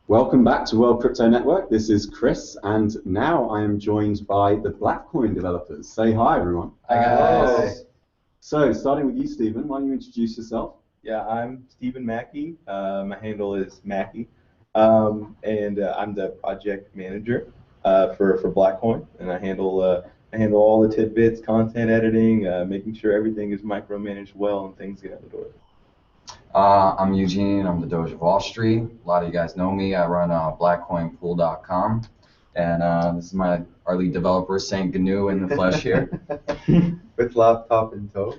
Welcome back to World Crypto Network. This is Chris, and now I am joined by the Blackcoin developers. Say hi, everyone. Hi, guys. So, starting with you, Stephen, why don't you introduce yourself? Yeah, I'm Stephen Mackey. My handle is Mackey, and I'm the project manager for Blackcoin, and I handle all the tidbits, content editing, making sure everything is micromanaged well and things get out the door. I'm Eugene. I'm the Doge of Wall Street. A lot of you guys know me. I run blackcoinpool.com, and this is our lead developer, Saint Gnu in the flesh here. With laptop in tow.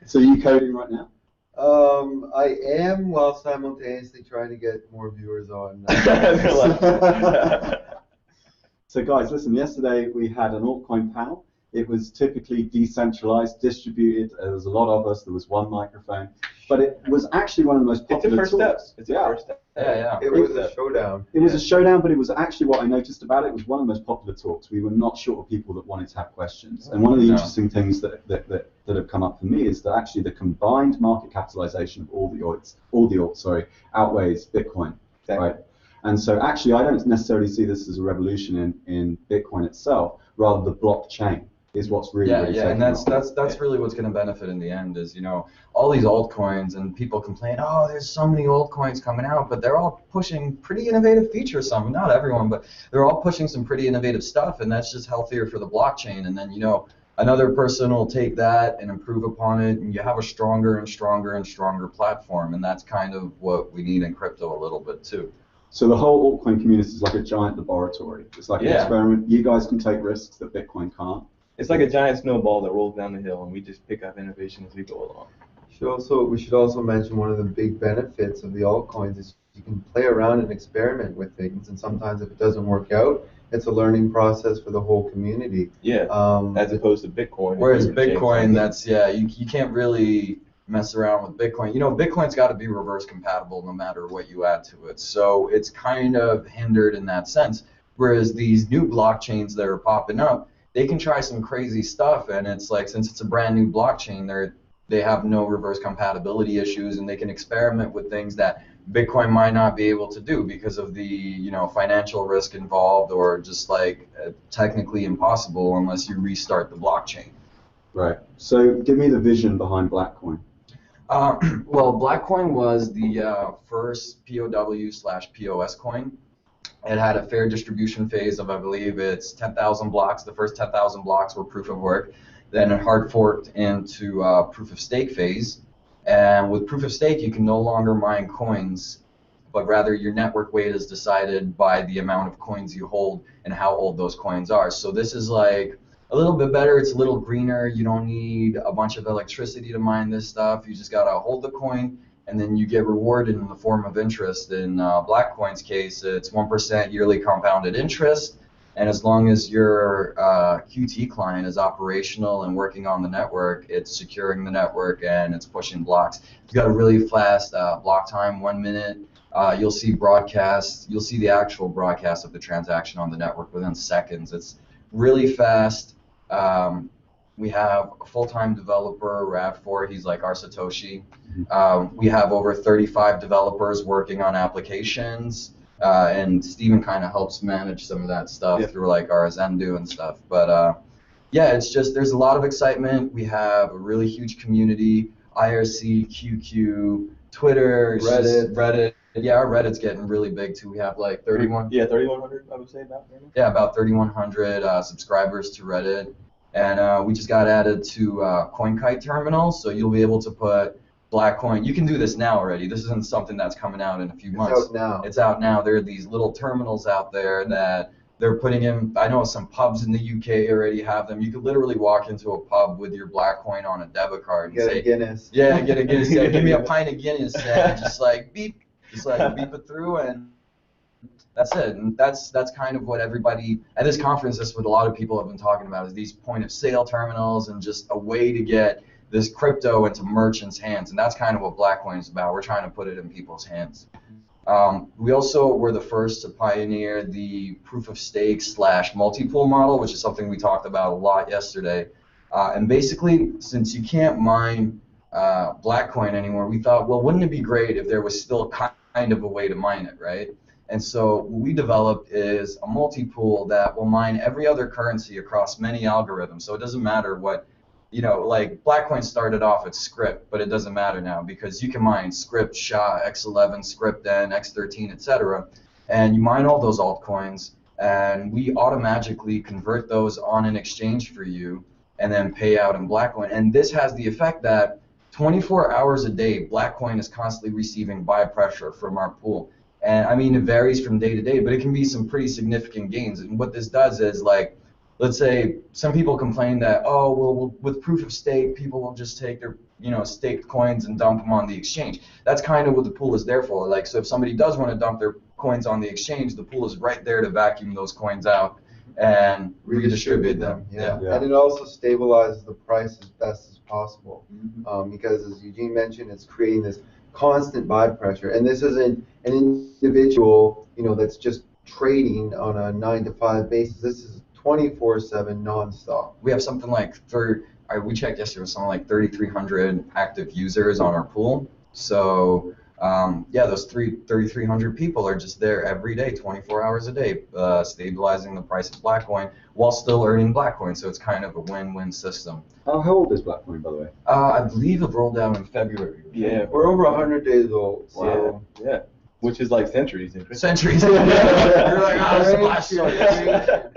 So, are you coding right now? I am, while simultaneously trying to get more viewers on. So, guys, listen, yesterday we had an altcoin panel. It was typically decentralized, distributed. There was a lot of us. There was one microphone. But it was actually one of the most popular talks. It's a first step. Yeah. It was a showdown. It was a showdown, but it was actually what I noticed about it. It was one of the most popular talks. We were not short of people that wanted to have questions. And one of the interesting things that have come up for me is that actually the combined market capitalization of all the alts, outweighs Bitcoin, right? And so actually I don't necessarily see this as a revolution in Bitcoin itself, rather the blockchain is what's really and that's really what's going to benefit in the end is, you know, all these altcoins, and people complain, oh, there's so many altcoins coming out, but they're all pushing pretty innovative features. Some, not everyone, but they're all pushing some pretty innovative stuff, and that's just healthier for the blockchain. And then, you know, another person will take that and improve upon it, and you have a stronger and stronger and stronger platform, and that's kind of what we need in crypto a little bit too. So the whole altcoin community is like a giant laboratory. It's like an experiment. You guys can take risks that Bitcoin can't. It's like a giant snowball that rolls down the hill, and we just pick up innovation as we go along. We should also mention one of the big benefits of the altcoins is you can play around and experiment with things, and sometimes if it doesn't work out, it's a learning process for the whole community. Yeah. As opposed to Bitcoin. Whereas Bitcoin, you can't really mess around with Bitcoin. You know, Bitcoin's got to be reverse compatible no matter what you add to it. So it's kind of hindered in that sense. Whereas these new blockchains that are popping up, they can try some crazy stuff, and it's like, since it's a brand new blockchain, they have no reverse compatibility issues, and they can experiment with things that Bitcoin might not be able to do because of the, you know, financial risk involved, or just like technically impossible unless you restart the blockchain. Right. So give me the vision behind Blackcoin. Well, Blackcoin was the first POW/POS coin. It had a fair distribution phase of, I believe it's 10,000 blocks. The first 10,000 blocks were proof of work. Then it hard forked into proof of stake phase. And with proof of stake, you can no longer mine coins, but rather your network weight is decided by the amount of coins you hold and how old those coins are. So this is like a little bit better. It's a little greener. You don't need a bunch of electricity to mine this stuff. You just got to hold the coin, and then you get rewarded in the form of interest. In Blackcoin's case, it's 1% yearly compounded interest, and as long as your QT client is operational and working on the network, it's securing the network and it's pushing blocks. You've got a really fast block time, 1 minute. You'll see broadcasts. You'll see the actual broadcast of the transaction on the network within seconds. It's really fast. We have a full-time developer, Rav4, he's like our Satoshi. We have over 35 developers working on applications, and Steven kind of helps manage some of that stuff through like our Zendu and stuff. But yeah, it's just, there's a lot of excitement. We have a really huge community, IRC, QQ, Twitter, Reddit. Yeah, our Reddit's getting really big too. We have like 3,100, I would say about. Yeah, about 3,100 subscribers to Reddit. And we just got added to CoinKite terminal, so you'll be able to put Blackcoin. You can do this now already. This isn't something that's coming out in a few months. It's out now. It's out now. There are these little terminals out there that they're putting in. I know some pubs in the UK already have them. You could literally walk into a pub with your Blackcoin on a debit card and get say, a Guinness. Yeah, get a Guinness. Yeah, give me a pint of Guinness, and just like beep it through, and that's it. And that's kind of what everybody at this conference, that's what a lot of people have been talking about, is these point of sale terminals and just a way to get this crypto into merchants' hands. And that's kind of what Blackcoin is about. We're trying to put it in people's hands. We also were the first to pioneer the proof of stake / multi-pool model, which is something we talked about a lot yesterday. And basically, since you can't mine Blackcoin anymore, we thought, well, wouldn't it be great if there was still kind of a way to mine it, right? And so what we developed is a multi-pool that will mine every other currency across many algorithms. So it doesn't matter what, like Blackcoin started off at script, but it doesn't matter now because you can mine script, SHA, X11, script N, X13, etc. And you mine all those altcoins, and we automatically convert those on an exchange for you and then pay out in Blackcoin. And this has the effect that 24 hours a day, Blackcoin is constantly receiving buy pressure from our pool. And I mean, it varies from day to day, but it can be some pretty significant gains. And what this does is, like, let's say some people complain that, oh, well, with proof of stake, people will just take their, staked coins and dump them on the exchange. That's kind of what the pool is there for. Like, so if somebody does want to dump their coins on the exchange, the pool is right there to vacuum those coins out and redistribute them. Yeah. And it also stabilizes the price as best as possible, because as Eugene mentioned, it's creating this constant buy pressure. And this isn't an individual, that's just trading on a 9-to-5 basis. This is 24/7 nonstop. We have something like we checked yesterday, something like 3,300 active users on our pool. So those 3,300 people are just there every day, 24 hours a day, stabilizing the price of Blackcoin while still earning Blackcoin. So it's kind of a win-win system. How old is Blackcoin, by the way? I believe it rolled out in February. Yeah, we're over 100 days old. So. Yeah. Which is like centuries in crypto. Centuries. You're like, last year.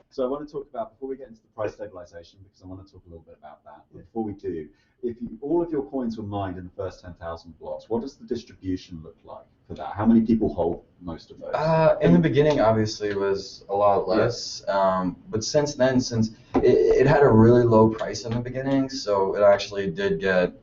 So I want to talk about, before we get into the price stabilization, because I want to talk a little bit about that. But before we do, if all of your coins were mined in the first 10,000 blocks, what does the distribution look like for that? How many people hold most of those? In the beginning, obviously, it was a lot less. But since then, since it had a really low price in the beginning, so it actually did get,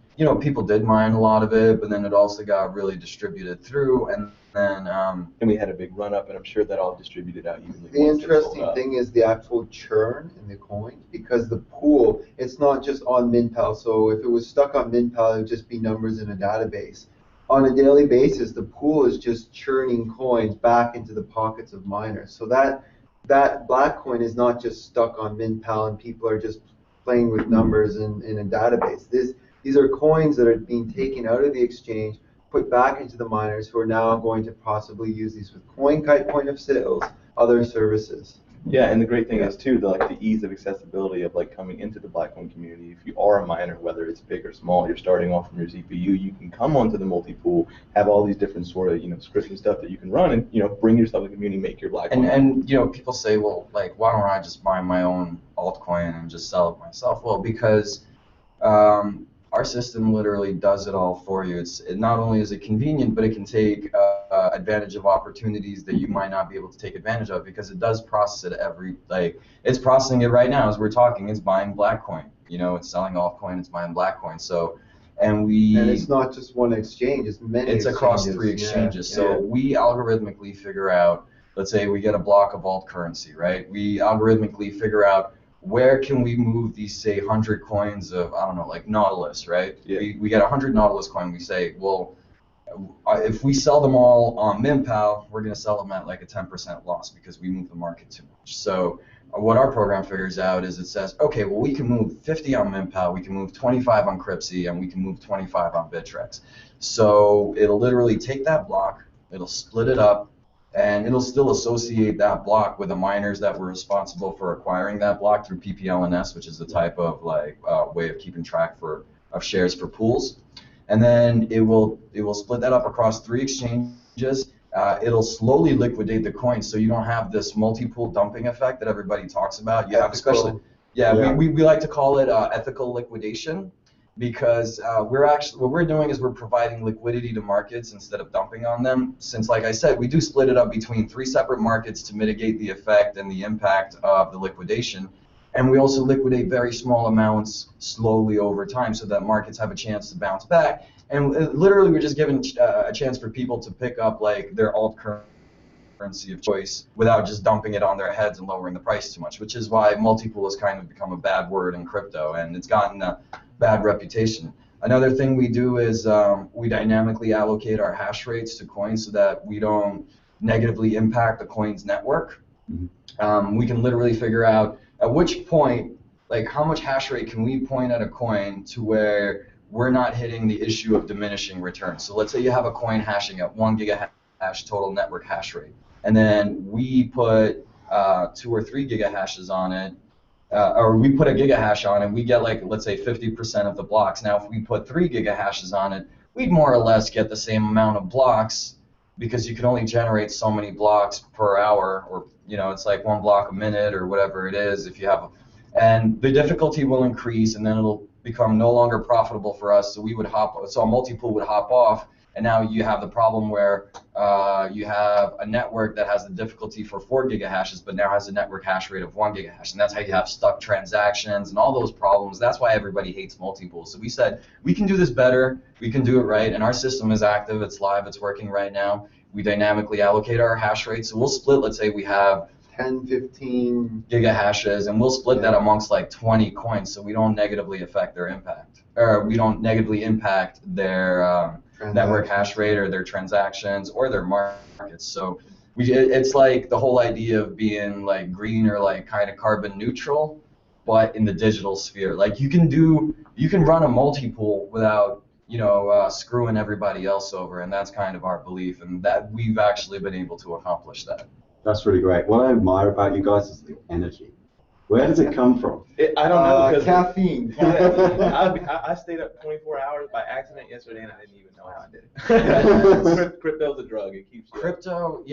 people did mine a lot of it, but then it also got really distributed through, and then and we had a big run up, and I'm sure that all distributed out evenly. The interesting thing is the actual churn in the coins, because the pool, it's not just on MinPal. So if it was stuck on MinPal, it would just be numbers in a database. On a daily basis, the pool is just churning coins back into the pockets of miners. So that Blackcoin is not just stuck on MinPal and people are just playing with numbers in a database. These are coins that are being taken out of the exchange, put back into the miners, who are now going to possibly use these with CoinKite point of sales, other services. Yeah, and the great thing is too, the ease of accessibility of coming into the Blackcoin community. If you are a miner, whether it's big or small, you're starting off from your CPU, you can come onto the multi-pool, have all these different sort of scripts and stuff that you can run, and bring yourself to the community, make your Blackcoin. And people say, well, why don't I just buy my own altcoin and just sell it myself? Well, because our system literally does it all for you. Not only is it convenient, but it can take advantage of opportunities that you might not be able to take advantage of, because it does process it it's processing it right now as we're talking. It's buying Blackcoin. It's selling altcoin. It's buying Blackcoin. So, and it's not just one exchange. It's many. It's across 3 exchanges. So we algorithmically figure out. Let's say we get a block of alt currency, right? We algorithmically figure out where can we move these, say, 100 coins of, I don't know, like Nautilus, right? Yeah. We get 100 Nautilus coin. We say, well, if we sell them all on MinPal, we're going to sell them at like a 10% loss because we move the market too much. So what our program figures out is it says, okay, well, we can move 50 on MinPal, we can move 25 on Cryptsy, and we can move 25 on Bittrex. So it'll literally take that block, it'll split it up, and it'll still associate that block with the miners that were responsible for acquiring that block through PPLNS, which is the type of way of keeping track of shares for pools. And then it will split that up across 3 exchanges. It'll slowly liquidate the coins, so you don't have this multi-pool dumping effect that everybody talks about. You have we like to call it ethical liquidation, because what we're doing is we're providing liquidity to markets instead of dumping on them. Since, like I said, we do split it up between 3 separate markets to mitigate the effect and the impact of the liquidation. And we also liquidate very small amounts slowly over time so that markets have a chance to bounce back. And literally, we're just giving a chance for people to pick up their alt currency of choice without just dumping it on their heads and lowering the price too much, which is why multi-pool has kind of become a bad word in crypto, and it's gotten a bad reputation. Another thing we do is we dynamically allocate our hash rates to coins so that we don't negatively impact the coin's network. Mm-hmm. We can literally figure out at which point, how much hash rate can we point at a coin to where we're not hitting the issue of diminishing returns. So let's say you have a coin hashing at 1 gigahash gigahash total network hash rate. And then we put 2 or 3 gigahashes on it, or we put a gigahash on it, we get like, let's say 50% of the blocks. Now, if we put 3 gigahashes on it, we'd more or less get the same amount of blocks, because you can only generate so many blocks per hour, or it's like 1 block a minute or whatever it is. If you have, and the difficulty will increase, and then it'll become no longer profitable for us. So a multi-pool would hop off, and now you have the problem where you have a network that has the difficulty for 4 gigahashes, but now has a network hash rate of 1 gigahash, and that's how you have stuck transactions and all those problems. That's why everybody hates multi-pools. So we said, we can do this better, we can do it right, and our system is active, it's live, it's working right now. We dynamically allocate our hash rate, so we'll split, let's say we have 10, 15 gigahashes, and we'll split that amongst like 20 coins, so we don't negatively affect their impact, or we don't negatively impact their network hash rate or their transactions or their markets. So it's like the whole idea of being like green, or like kind of carbon neutral, but in the digital sphere. Like you can run a multi-pool without screwing everybody else over, and that's kind of our belief, and that we've actually been able to accomplish that. That's really great. What I admire about you guys is the energy. Where does it come from? I don't know. Because caffeine. I stayed up 24 hours by accident yesterday, and I didn't even know how I did it. Crypto's a drug. It keeps you Crypto,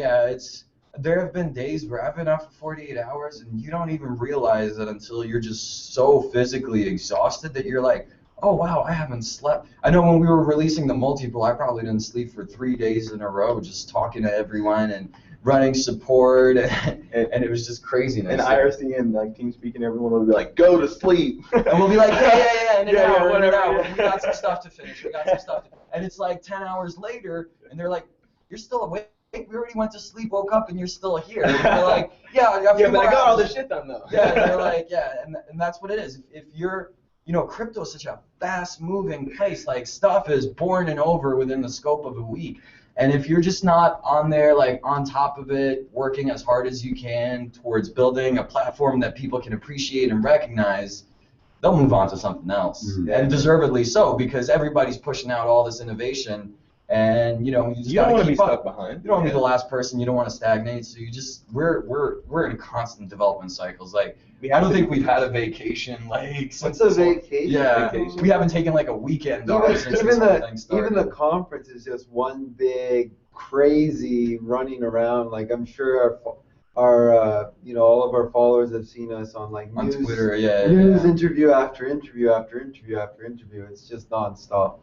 there have been days where I've been up for 48 hours, and you don't even realize it until you're just so physically exhausted that you're like, oh wow, I haven't slept. I know when we were releasing the multi-pool, I probably didn't sleep for 3 days in a row, just talking to everyone and running support, and it was just craziness. And IRC and like TeamSpeak and everyone will be like, go to sleep. And we'll be like, yeah, in an hour. We got some stuff to finish. And it's like 10 hours later, and they're like, you're still awake? We already went to sleep, woke up, and you're still here. And we're like, yeah, but I got all this shit done though. Yeah, and they're like, and that's what it is. If you're, crypto is such a fast-moving place. Like stuff is born and over within the scope of a week. And if you're just not on there, like on top of it, working as hard as you can towards building a platform that people can appreciate and recognize, they'll move on to something else. And deservedly so, because everybody's pushing out all this innovation, and you just don't want to be keep up. stuck behind. You don't want to be the last person. You don't want to stagnate. So we're in constant development cycles. Like I don't think we've had a vacation like since What's a vacation? Yeah, Vacation. We haven't taken like a weekend off since this whole thing started. Even the conference is just one big crazy running around. Like I'm sure our all of our followers have seen us on like on news, Twitter, news interview after interview after interview after interview. It's just nonstop.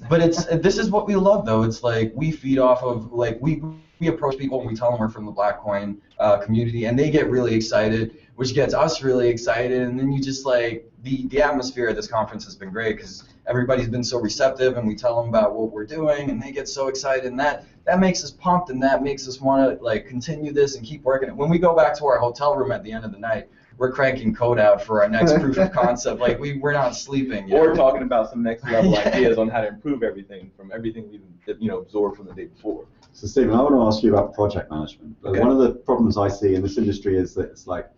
But this is what we love though. It's like we feed off of like we approach people and we tell them we're from the Blackcoin community, and they get really excited, which gets us really excited, and then you just like the atmosphere at this conference has been great because everybody's been so receptive, and we tell them about what we're doing, and they get so excited, and that makes us pumped, and that makes us want to like continue this and keep working it. When we go back to our hotel room at the end of the night, we're cranking code out for our next proof of concept. Like we're not sleeping. Or talking about some next level ideas on how to improve everything from everything we've absorbed from the day before. So Stephen, I want to ask you about project management. Okay. One of the problems I see in this industry is that it's like,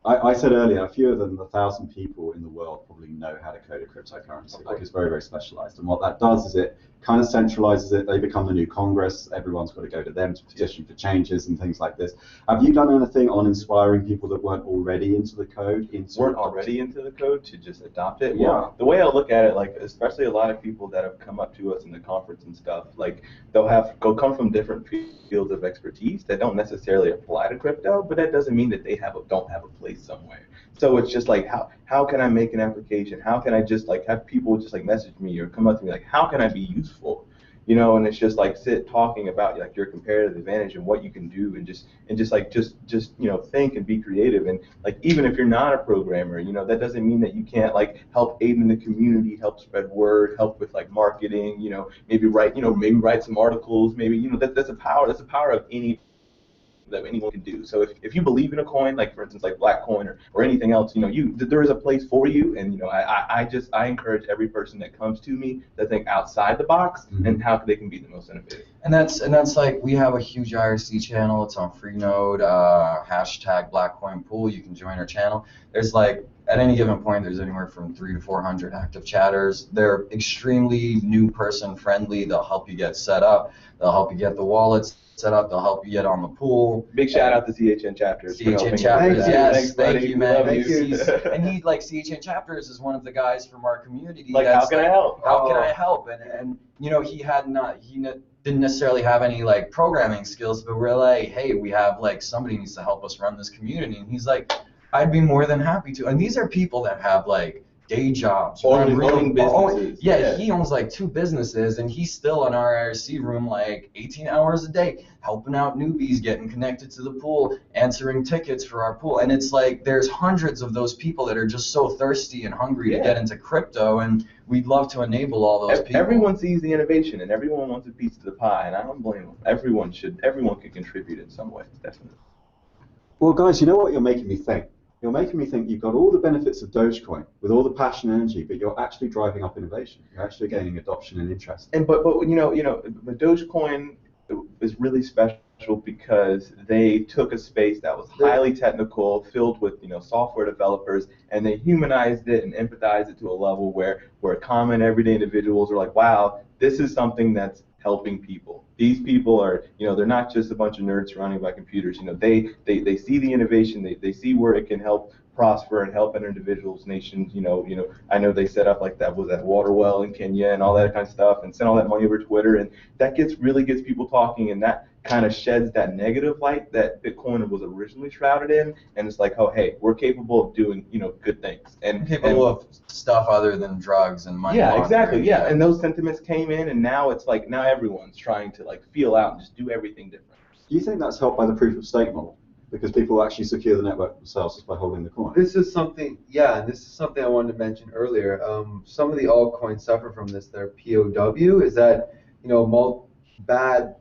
I said earlier, fewer than 1,000 people in the world probably know how to code a cryptocurrency. Like it's very, very specialized. And what that does is it kind of centralizes it. They become the new Congress. Everyone's got to go to them to petition for changes and things like this. Have you done anything on inspiring people that weren't already into the code? Weren't already into the code to just adopt it? Yeah. Well, the way I look at it, like especially a lot of people that have come up to us in the conference and stuff, like they'll come from different fields of expertise that don't necessarily apply to crypto, but that doesn't mean that they don't have a place somewhere. So it's just like how can I make an application? How can I just like have people just like message me or come up to me like how can I be useful? And it's just like talking about like your comparative advantage and what you can do and just think and be creative, and like even if you're not a programmer, that doesn't mean that you can't like help aid in the community, help spread word, help with like marketing, maybe write some articles, maybe that's a power of any that anyone can do. So if you believe in a coin, like for instance like Blackcoin or anything else, there is a place for you, and I encourage every person that comes to me to think outside the box and how they can be the most innovative. And that's like we have a huge IRC channel. It's on Freenode, hashtag Blackcoin Pool. You can join our channel. There's like at any given point, there's anywhere from 300 to 400 active chatters. They're extremely new person friendly. They'll help you get set up. They'll help you get the wallets set up. They'll help you get on the pool. Big shout out to CHN chapters. CHN chapters, yes, thank you, man. Thank you. And he, like, CHN chapters is one of the guys from our community. Like, how can I help? How can I help? And you know, he didn't necessarily have any like programming skills, but we're like, hey, we have like somebody needs to help us run this community, and he's like, I'd be more than happy to. And these are people that have like day jobs, owning businesses. Yeah, he owns like 2 businesses, and he's still in our IRC room like 18 hours a day, helping out newbies, getting connected to the pool, answering tickets for our pool. And it's like there's hundreds of those people that are just so thirsty and hungry to get into crypto, and we'd love to enable all those people. Everyone sees the innovation, and everyone wants a piece of the pie, and I don't blame them. Everyone can contribute in some way, definitely. Well, guys, you know what you're making me think? You're making me think you've got all the benefits of Dogecoin with all the passion and energy, but you're actually driving up innovation. You're actually gaining adoption and interest. And but but Dogecoin is really special because they took a space that was highly technical, filled with software developers, and they humanized it and empathized it to a level where common everyday individuals are like, wow, this is something that's helping people. These people are, they're not just a bunch of nerds surrounded by computers. They see the innovation, they see where it can help prosper and help individuals, nations. I know they set up like that water well in Kenya and all that kind of stuff, and sent all that money over Twitter, and that really gets people talking, and that kind of sheds that negative light that Bitcoin was originally shrouded in, and it's like, oh, hey, we're capable of doing good things, and capable of stuff other than drugs and money. Yeah, exactly. Yeah, and those sentiments came in, and now it's like everyone's trying to like feel out and just do everything different. Do you think that's helped by the proof of stake model? Because people actually secure the network themselves just by holding the coin. This is something, and this is something I wanted to mention earlier. Some of the altcoins suffer from this. Their POW is that bad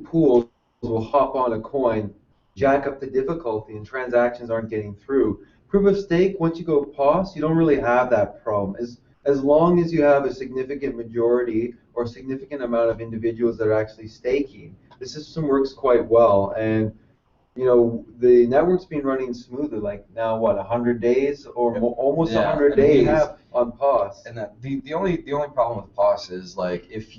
pools will hop on a coin, jack up the difficulty, and transactions aren't getting through. Proof of stake, once you go POS, you don't really have that problem. As long as you have a significant majority or significant amount of individuals that are actually staking, the system works quite well. And the network's been running smoothly, like now, 100 days or almost 100 days on POS. And the only problem with POS is like if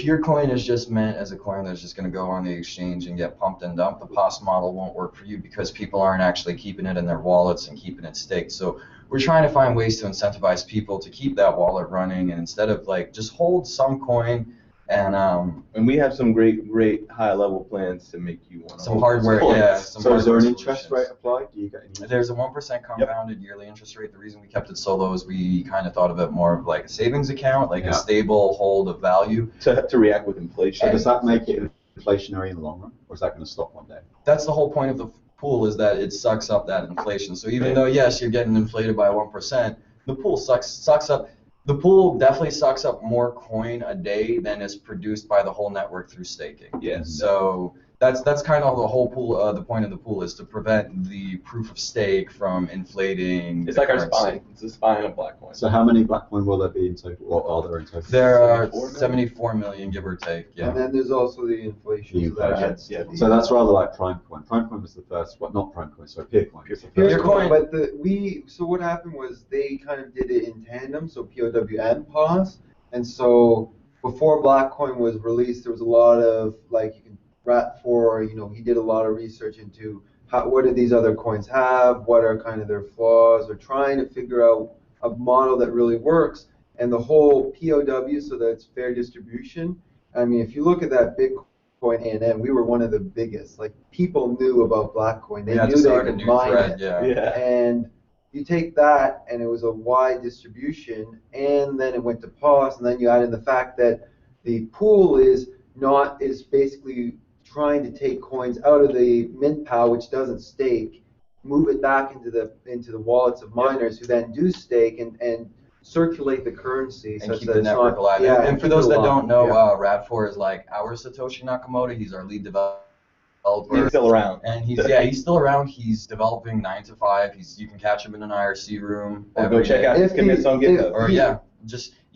your coin is just meant as a coin that's just going to go on the exchange and get pumped and dumped, the POS model won't work for you because people aren't actually keeping it in their wallets and keeping it staked. So we're trying to find ways to incentivize people to keep that wallet running, and instead of like just hold some coin. And we have some great high-level plans to make you want to some hardware, So is there an interest rate applied? Do you get any? There's a 1% compounded yearly interest rate. The reason we kept it so low is we kind of thought of it more of like a savings account, like a stable hold of value. To react with inflation. So does that make it inflationary in the long run, or is that going to stop one day? That's the whole point of the pool, is that it sucks up that inflation. So even though, yes, you're getting inflated by 1%, the pool sucks up. The pool definitely sucks up more coin a day than is produced by the whole network through staking. Yes. So that's kind of the whole pool. The point of the pool is to prevent the proof of stake from inflating. It's like our spine. It's the spine of Blackcoin. So how many Blackcoin will there be in total? What are there in total? There are 74 million, give or take. Yeah. And then there's also the inflation. So that's rather like PrimeCoin. PrimeCoin was the first, not PrimeCoin, sorry, PeerCoin. PeerCoin. But so what happened was they kind of did it in tandem, so POW and POS. And so before Blackcoin was released, there was a lot of he did a lot of research into what do these other coins have, what are kind of their flaws, or trying to figure out a model that really works. And the whole POW, so that's fair distribution. I mean, if you look at that Bitcoin A&M, we were one of the biggest. Like, people knew about Blackcoin. They knew they could mine it. And you take that, and it was a wide distribution, and then it went to POS, and then you add in the fact that the pool is basically trying to take coins out of the mint pal, which doesn't stake, move it back into the wallets of miners who then do stake and circulate the currency and keep the network alive. And for those that don't know, Rad4 is like our Satoshi Nakamoto. He's our lead developer. He's still around. And he's still around. He's developing 9 to 5. You can catch him in an IRC room. Or go check out his commits on GitHub. Or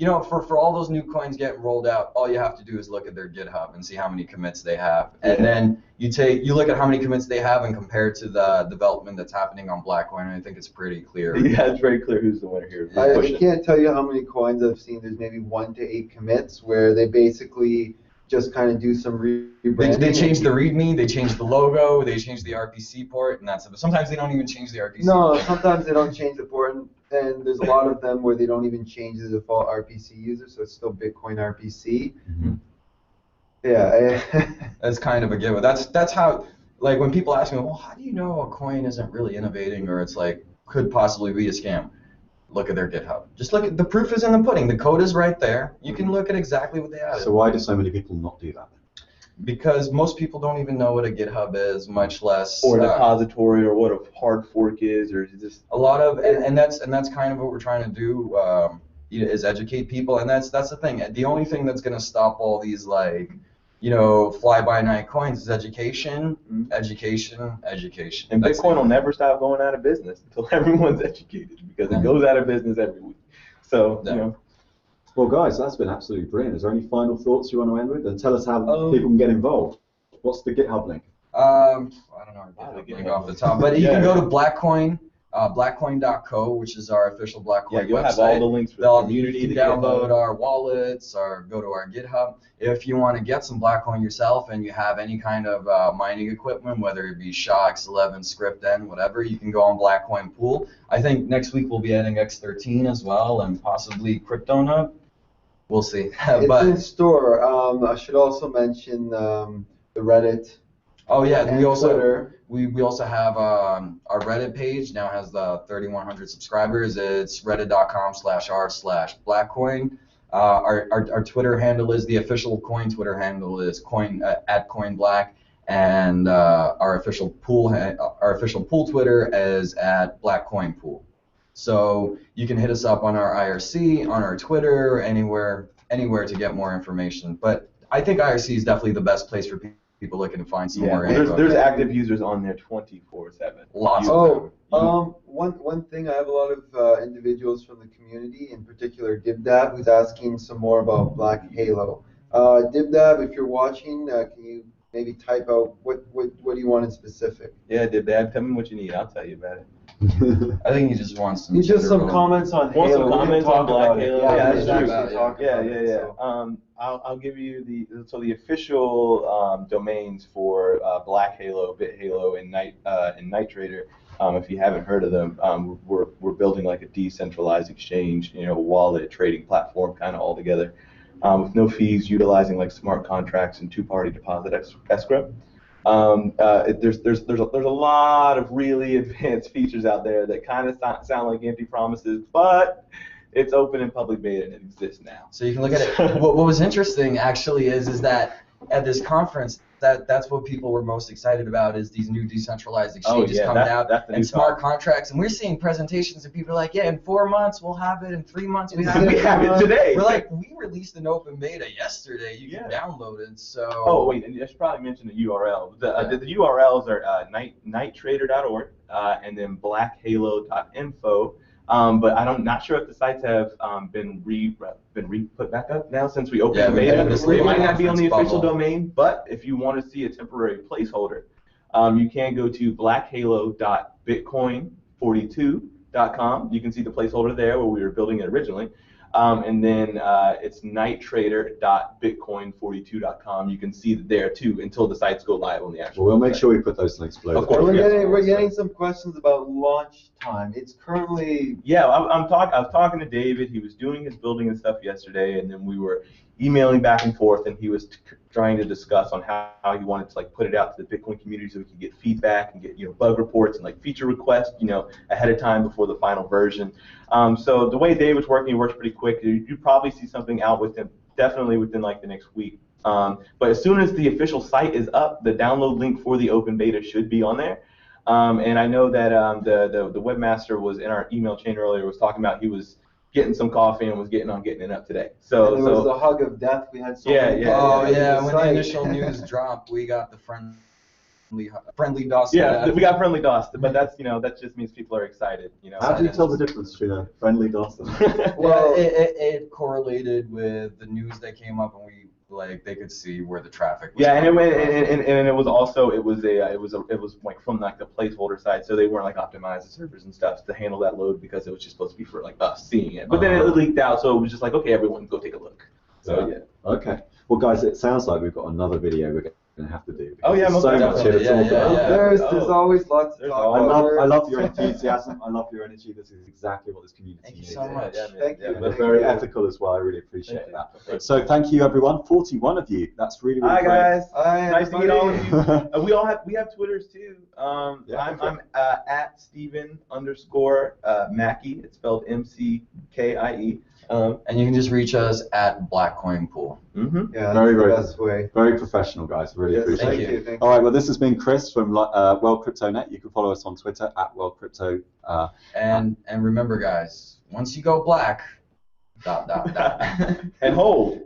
you know, for all those new coins getting rolled out, all you have to do is look at their GitHub and see how many commits they have, and then you look at how many commits they have and compare it to the development that's happening on Blackcoin, and I think it's pretty clear. Yeah, it's very clear who's the winner here. I can't tell you how many coins I've seen. There's maybe 1 to 8 commits where they basically just kind of do some rebranding. They change the README, they change the logo, they change the RPC port, and that's it. But sometimes they don't even change the RPC No, port. sometimes they don't change the port, and there's a lot of them where they don't even change the default RPC user, so it's still Bitcoin RPC. Mm-hmm. Yeah. That's kind of a given. That's how, like, when people ask me, well, how do you know a coin isn't really innovating, or it's like could possibly be a scam? Look at their GitHub. Just look at the proof is in the pudding. The code is right there. You can look at exactly what they added. So why do so many people not do that then? Because most people don't even know what a GitHub is, much less or a repository, or what a hard fork is, or just a lot of, and that's kind of what we're trying to do, is educate people, and that's the thing. The only thing that's going to stop all these, like, you know, fly-by-night coins is education, education. And Bitcoin will never stop going out of business until everyone's educated, because it goes out of business every week. So, you know. Well, guys, that's been absolutely brilliant. Is there any final thoughts you want to end with? And tell us how people can get involved. What's the GitHub link? I don't know our GitHub link off the top, but you can go to Blackcoin. Blackcoin.co, which is our official Blackcoin you'll website. have all the links for the community. You can download our wallets or go to our GitHub. If you want to get some Blackcoin yourself and you have any kind of mining equipment, whether it be SHA, X11, Script-N, whatever, you can go on Blackcoin Pool. I think next week we'll be adding X13 as well, and possibly CryptoNut. We'll see. It's in store. I should also mention the Reddit. Oh yeah, and we also Twitter. we also have our Reddit page now has the 3,100 subscribers. It's reddit.com/r/Blackcoin. Our Twitter handle is the official coin Twitter handle is coin @coinblack, and our official pool Twitter is @BlackCoinPool. So you can hit us up on our IRC, on our Twitter, anywhere to get more information. But I think IRC is definitely the best place for people looking to find some more info. There's active users on there 24/7. Lots of them. One thing, I have a lot of individuals from the community, in particular Dibdab, who's asking some more about Black Halo. Dibdab, if you're watching, can you maybe type out what do you want in specific? Yeah, Dibdab, tell me what you need. I'll tell you about it. I think he just wants some. Some comments on Halo. Some comments on Black Halo. Yeah, that's true. I'll give you the official domains for Black Halo, Bit Halo, and Night Trader. If you haven't heard of them, we're building like a decentralized exchange, wallet trading platform, kind of all together, with no fees, utilizing like smart contracts and two-party deposit escrow. There's a lot of really advanced features out there that kind of sound like empty promises, but it's open in public beta and it exists now. So you can look at it. What was interesting actually is that at this conference, that's what people were most excited about, is these new decentralized exchanges coming out and smart contracts. And we're seeing presentations and people are like, yeah, in 4 months we'll have it, in 3 months we have it. We have it today. We're like, we released an open beta yesterday. You can download it. So. Oh wait, and I should probably mention the URL. The URLs are nighttrader.org and then blackhalo.info. But I'm not sure if the sites have been put back up now since we opened the beta. It might not be on the official domain, but if you want to see a temporary placeholder, you can go to blackhalo.bitcoin42.com. You can see the placeholder there where we were building it originally. And then it's nighttrader.bitcoin42.com. You can see it there too until the sites go live on the actual. Well, we'll make sure we put those links below. Of course, we're getting some questions about launch time. It's currently. Yeah, I was talking to David. He was doing his building and stuff yesterday, and then we were emailing back and forth, and he was trying to discuss on how he wanted to put it out to the Bitcoin community so we could get feedback and get bug reports and feature requests ahead of time before the final version. So the way David's working, he works pretty quick. You probably see something out definitely within the next week. But as soon as the official site is up, the download link for the open beta should be on there. And I know that the webmaster was in our email chain earlier, was talking about he was getting some coffee and was getting it up today. So and there was the hug of death. We had so many when the initial news dropped, we got the front friendly DOS. Yeah, we got friendly DOS, but that's that just means people are excited. How do you tell the difference between a friendly DOS and Well, it correlated with the news that came up, and they could see where the traffic was. Yeah, and coming it was also it was like from like the placeholder side, so they weren't like optimized the servers and stuff to handle that load because it was just supposed to be for like us seeing it. But then it leaked out, so it was just like, okay, everyone go take a look. So yeah. Okay. Well, guys, it sounds like we've got another video we're going to have to do. Oh yeah, there's so much here to talk about. There's always lots to talk about. I love your enthusiasm. I love your energy. This is exactly what this community Thank you needs. so much. Thank you. They're very ethical as well. I really appreciate that. So thank you, everyone. 41 of you. That's really, really Hi great. guys. Hi, Nice to meet everybody. all of you. We have Twitters too. I'm at Steven_Mackey. It's spelled MCKIE. And you can just reach us at Blackcoin Pool. Mm-hmm. Yeah, Very, that's the very best way. Very professional, guys. Really Yes, appreciate thank it. you. Thank All right, well, this has been Chris from World Crypto Net. You can follow us on Twitter at World Crypto. And remember, guys, once you go black, ... And hold.